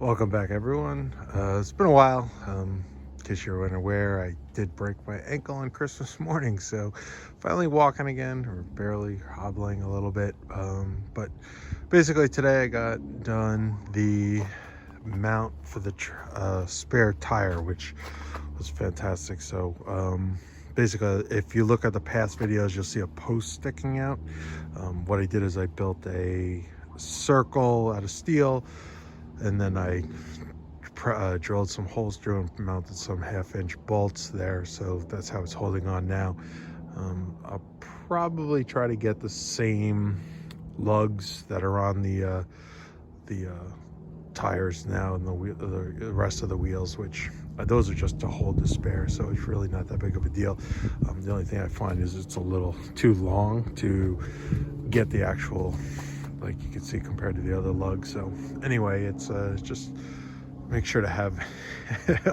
Welcome back, everyone. It's been a while. In case you're unaware, I did break my ankle on Christmas morning, so finally walking again, or barely hobbling a little bit. But basically, today I got done the mount for the spare tire, which was fantastic. So basically, if you look at the past videos, you'll see a post sticking out. What I did is I built a circle out of steel, and then I drilled some holes through and mounted some 1/2 inch bolts there, so that's how it's holding on now. I'll probably try to get the same lugs that are on the tires now, and the rest of the wheels, which those are just to hold the spare, so it's really not that big of a deal. The only thing I find is it's a little too long to get the actual, like you can see, compared to the other lugs. So anyway, it's just make sure to have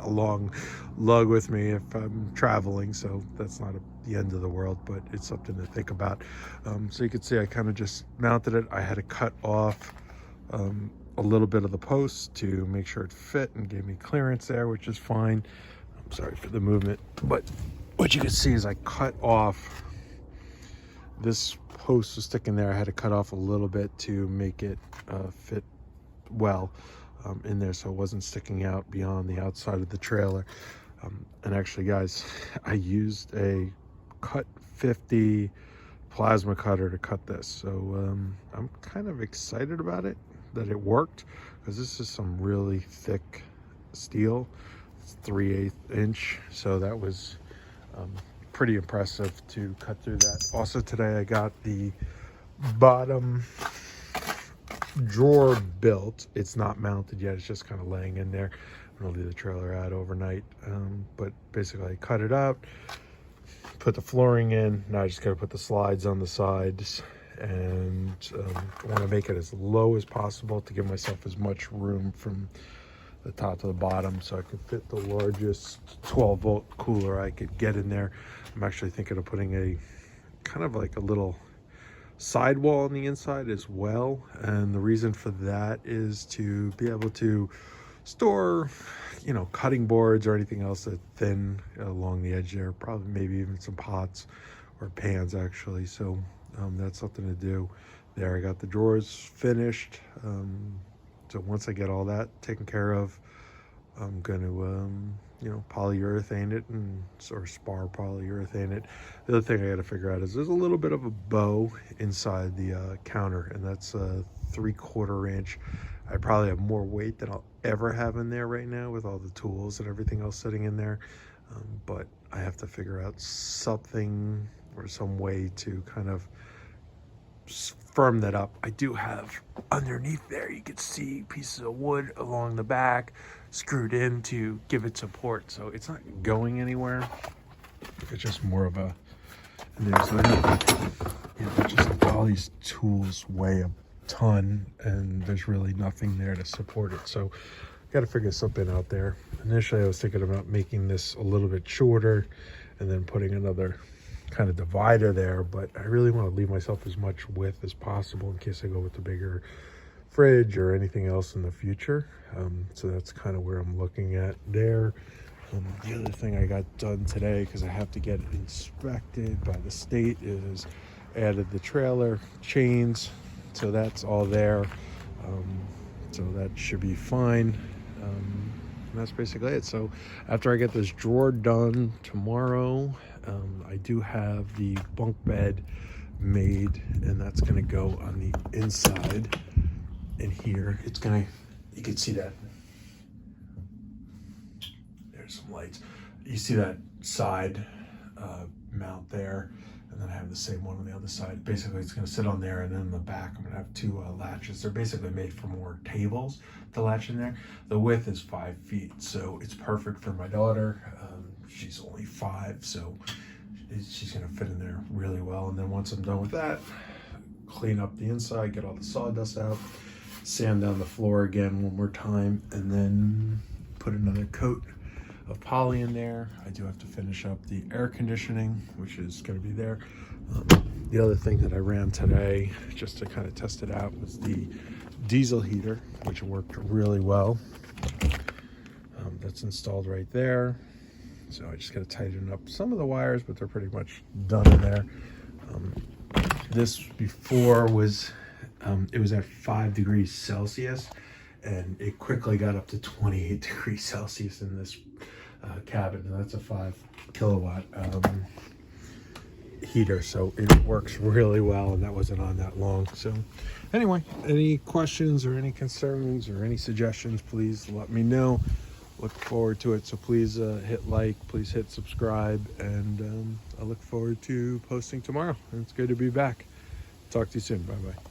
a long lug with me if I'm traveling, so that's not the end of the world, but it's something to think about. So you can see I kind of just mounted it. I had to cut off a little bit of the post to make sure it fit and gave me clearance there, which is fine. I'm sorry for the movement, but what you can see is I cut off, this post was sticking there. I had to cut off a little bit to make it fit well in there, so it wasn't sticking out beyond the outside of the trailer. And actually, guys, I used a cut 50 plasma cutter to cut this, so I'm kind of excited about it, that it worked, because this is some really thick steel. It's 3/8 inch, so that was pretty impressive to cut through that. Also today I got the bottom drawer built. It's not mounted yet, it's just kind of laying in there. I'm gonna leave the trailer out overnight, but basically I cut it out, put the flooring in. Now I just gotta put the slides on the sides, and I want to make it as low as possible to give myself as much room from the top to the bottom, so I could fit the largest 12-volt cooler I could get in there. I'm actually thinking of putting a kind of like a little sidewall on the inside as well, and the reason for that is to be able to store, you know, cutting boards or anything else that's thin along the edge there, probably maybe even some pots or pans actually. So that's something to do there. I got the drawers finished, so once I get all that taken care of, I'm going to you know, polyurethane it, and or spar polyurethane it. The other thing I got to figure out is there's a little bit of a bow inside the counter, and that's a 3/4 inch. I probably have more weight than I'll ever have in there right now with all the tools and everything else sitting in there, but I have to figure out something or some way to kind of firm that up. I do have underneath there, you can see pieces of wood along the back screwed in to give it support, so it's not going anywhere. It's just more of a, and there's, you know, just all these tools weigh a ton, and there's really nothing there to support it, so got to figure something out there. Initially I was thinking about making this a little bit shorter and then putting another kind of divider there, but I really want to leave myself as much width as possible in case I go with the bigger fridge or anything else in the future. So that's kind of where I'm looking at there. The other thing I got done today, because I have to get it inspected by the state, is added the trailer chains, so that's all there. So that should be fine. And that's basically it. So after I get this drawer done tomorrow, I do have the bunk bed made, and that's going to go on the inside in here. It's going to, you can see that, there's some lights, you see that side mount there, and then I have the same one on the other side. Basically it's going to sit on there, and then in the back I'm going to have two latches. They're basically made for more tables to latch in there. The width is 5 feet, so it's perfect for my daughter. She's only 5, so she's going to fit in there really well. And then once I'm done with that, clean up the inside, get all the sawdust out, sand down the floor again one more time, and then put another coat of poly in there. I do have to finish up the air conditioning, which is going to be there. The other thing that I ran today, just to kind of test it out, was the diesel heater, which worked really well. That's installed right there. So I just got to tighten up some of the wires, but they're pretty much done in there. This before was, it was at 5 degrees Celsius, and it quickly got up to 28 degrees Celsius in this cabin. And that's a 5 kilowatt heater, so it works really well, and that wasn't on that long. So anyway, any questions or any concerns or any suggestions, please let me know. Look forward to it. So please hit like, please hit subscribe, and I look forward to posting tomorrow. And it's good to be back. Talk to you soon. Bye bye.